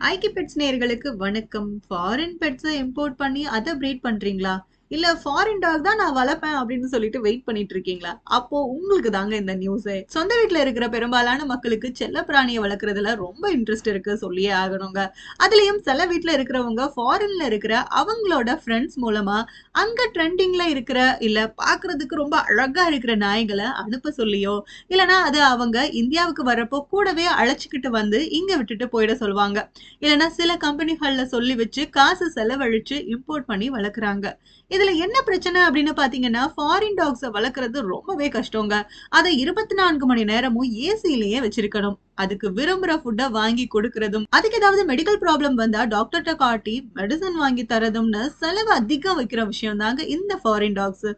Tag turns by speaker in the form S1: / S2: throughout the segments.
S1: ஐக்கி pets நேயர்களுக்கு வணக்கம். Foreign பெட்ஸ import பண்ணி அத பிரீட் பண்றீங்களா? இல்ல ஃபாரின் டாக் தான் நான் வளர்ப்பேன் அப்படின்னு சொல்லிட்டு வெயிட் பண்ணிட்டு இருக்கீங்களா? அப்போ உங்களுக்கு தாங்க இந்த நியூஸே. சொந்த வீட்ல இருக்கிற பெரும்பாலான மக்களுக்கு செல்லப்பிராணிய வளர்க்கறதுல ரொம்ப இன்ட்ரெஸ்ட் இருக்கு சொல்லியே ஆகணுங்க. அதுலயும் சில வீட்ல இருக்கிறவங்க ஃபாரின்ல இருக்கிற அவங்களோட ஃப்ரெண்ட்ஸ் மூலமா அங்க ட்ரெண்டிங்ல இருக்கிற இல்ல பார்க்கறதுக்கு ரொம்ப அழகா இருக்கிற நாய்கள அனுப்ப சொல்லியோ, இல்லன்னா அது அவங்க இந்தியாவுக்கு வரப்போ கூடவே அழைச்சுக்கிட்டு வந்து இங்க விட்டுட்டு போயிட சொல்லுவாங்க. இல்லன்னா சில கம்பெனிகள்ல சொல்லி வச்சு காசு செலவழிச்சு இம்போர்ட் பண்ணி வளர்க்குறாங்க. இதுல என்ன பிரச்சனை அப்படின்னு பாத்தீங்கன்னா, ஃபாரின் டாக்ஸ வளர்க்கறது ரொம்பவே கஷ்டங்க. அத 24 மணி நேரமும் ஏசிலயே வச்சிருக்கணும். அதுக்கு விரும்புற ஃபுட்ட வாங்கி கொடுக்கறதும், அதுக்கு ஏதாவது மெடிக்கல் ப்ராப்ளம் வந்தா டாக்டர்ட்ட காட்டி மெடிசன் வாங்கி தரதும்னு செலவு அதிகம் வைக்கிற விஷயம் தாங்க இந்த ஃபாரின் டாக்ஸ்.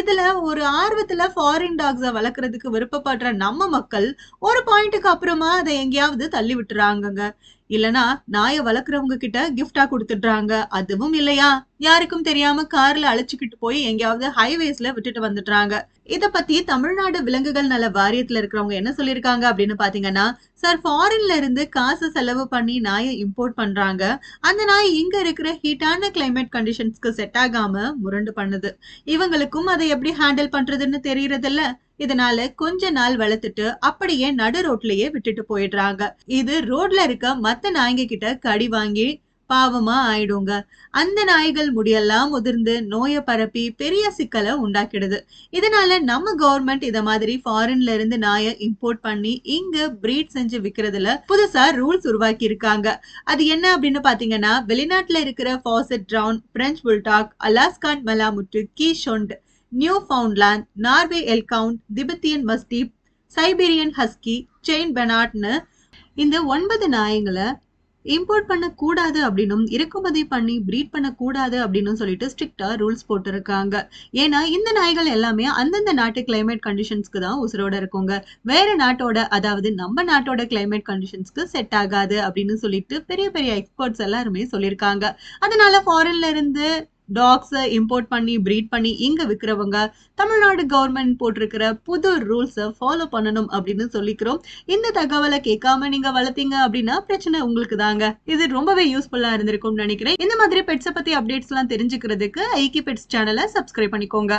S1: இதுல ஒரு ஆர்வத்துல ஃபாரின் டாக்ஸ வளர்க்கறதுக்கு விருப்பப்படுற நம்ம மக்கள் ஒரு பாயிண்ட்டுக்கு அப்புறமா அத எங்கேயாவது தள்ளி விட்டுறாங்கங்க. இல்லனா நாய வளர்க்குறவங்க கிட்ட கிஃப்ட்டா குடுத்துடுறாங்க. அதுவும் இல்லையா, யாருக்கும் தெரியாம கார்ல அழைச்சுக்கிட்டு போய் எங்கேயாவது ஹைவேஸ்ல விட்டுட்டு வந்துடுறாங்க. இத பத்தி தமிழ்நாடு விலங்குகள் நல வாரியத்துல இருக்கிறவங்க என்ன சொல்லியிருக்காங்க அப்படின்னு பாத்தீங்கன்னா, சார் ஃபாரின்ல இருந்து காசு செலவு பண்ணி நாய இம்போர்ட் பண்றாங்க. அந்த நாய் இங்க இருக்கிற ஹீட்டான கிளைமேட் கண்டிஷன்ஸ்க்கு செட் ஆகாம முரண்டு பண்ணுது. இவங்களுக்கும் அதை எப்படி ஹேண்டில் பண்றதுன்னு தெரியறதில்ல. இதனால கொஞ்ச நாள் வளர்த்துட்டு அப்படியே நடு ரோட்லயே விட்டுட்டு போயிடுறாங்க. இது ரோட்ல இருக்க மத்த நாய்ங்க கிட்ட கடி வாங்கி பாவமா ஆயிடுங்க. அந்த நாய்கள் முடியெல்லாம் உதிர்ந்து நோய பரப்பி பெரிய சிக்கலை உண்டாக்கிடுது. இதனால நம்ம கவர்மெண்ட் இத மாதிரி ஃபாரின்ல இருந்து நாய இம்போர்ட் பண்ணி இங்க பிரீட் செஞ்சு விக்கிறதுல புதுசா ரூல்ஸ் உருவாக்கி இருக்காங்க. அது என்ன அப்படின்னு பாத்தீங்கன்னா, வெளிநாட்டுல இருக்கிற ஃபாசெட் பிரவுன், French bulldog, Alaskan malamute, keeshond, Newfoundland, Norway elkhound, Tibetan mastiff, Siberian husky, Saint பெனாட்னு இந்த 9 நாய்ங்கள இம்போர்ட் பண்ணக்கூடாது அப்படின்னும், இறக்குமதி பண்ணி பிரீட் பண்ணக்கூடாது அப்படின்னும் சொல்லிட்டு ஸ்ட்ரிக்ட்டா ரூல்ஸ் போட்டிருக்காங்க. ஏன்னா, இந்த நாய்கள் எல்லாமே அந்தந்த நாட்டு கிளைமேட் கண்டிஷன்ஸ்க்கு தான் உசுரோட இருக்குங்க. வேற நாட்டோட, அதாவது நம்ம நாட்டோட கிளைமேட் கண்டிஷன்ஸ்க்கு செட் ஆகாது அப்படின்னு சொல்லிட்டு பெரிய பெரிய எக்ஸ்பர்ட்ஸ் எல்லாருமே சொல்லியிருக்காங்க. அதனால ஃபாரின்ல இருந்து டாக்ஸ இம்போர்ட் பண்ணி பிரீட் பண்ணி இங்க விக்கிறவங்க தமிழ்நாடு கவர்மெண்ட் போட்டிருக்கிற புது ரூல்ஸ ஃபாலோ பண்ணணும் அப்படின்னு சொல்லிக்கிறோம். இந்த தகவலை கேட்காம நீங்க வளர்த்தீங்க அப்படின்னா பிரச்சனை உங்களுக்கு தாங்க. இது ரொம்பவே யூஸ்ஃபுல்லா இருந்திருக்கும்னு நினைக்கிறேன். இந்த மாதிரி பெட்ஸ பத்தி அப்டேட்ஸ் எல்லாம் தெரிஞ்சுக்கிறதுக்கு ஐக்கி பெட்ஸ் சேனலை சப்ஸ்கிரைப் பண்ணிக்கோங்க.